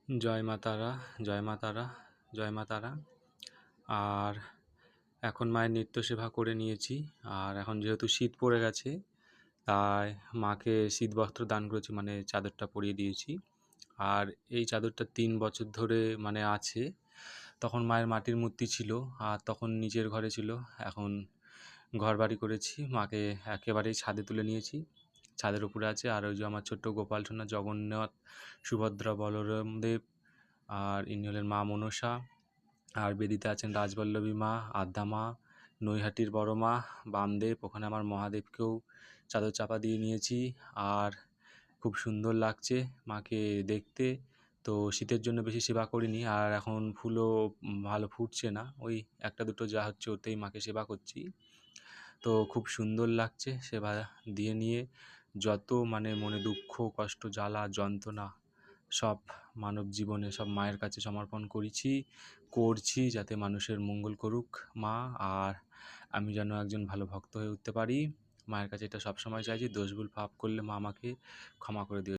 জয় মা তারা, জয় মা তারা, জয় মা তারা। আর এখন মায়ের নিত্য সেবা করে নিয়েছি। আর এখন যেহেতু শীত পড়ে গেছে, তাই মাকে শীত বস্ত্র দান করেছি, মানে চাদরটা পরিয়ে দিয়েছি। আর এই চাদরটা 3 বছর ধরে মানে আছে। তখন মায়ের মাটির মূর্তি ছিল, আর তখন নিজের ঘরে ছিল। এখন ঘর বাড়ি করেছি, মাকে একেবারেই ছাদে তুলে নিয়েছি। ছাদের উপরে আছে। আর ওই যে আমার ছোট্ট গোপাল সোনা জগন্নাথ, সুভদ্রা, বলরাম দেব, আর ইনি হলেন মা মনসা। আর বেদিতে আছেন রাজবল্লভী মা, আদ্যা মা, নৈহাটির বড় মা, বামদেব। ওখানে আমার মহাদেবকেও চাদর চাপা দিয়ে নিয়েছি। আর খুব সুন্দর লাগছে মাকে দেখতে। তো শীতের জন্য বেশি সেবা করিনি। আর এখন ফুলও ভালো ফুটছে না, ওই একটা দুটো যা হচ্ছে ওতেই মাকে সেবা করছি। তো খুব সুন্দর লাগছে সেবা দিয়ে নিয়ে। যত মানে মনে দুঃখ, কষ্ট, জ্বালা, যন্ত্রণা সব মানব জীবনে সব মায়ের কাছে সমর্পণ করছি, যাতে মানুষের মঙ্গল করুক মা। আর আমি যেন একজন ভালো ভক্ত হয়ে উঠতে পারি। মায়ের কাছে এটা সবসময় চাইছি। দোষ ভুল পাপ করলে মা আমাকে ক্ষমা করে দিও।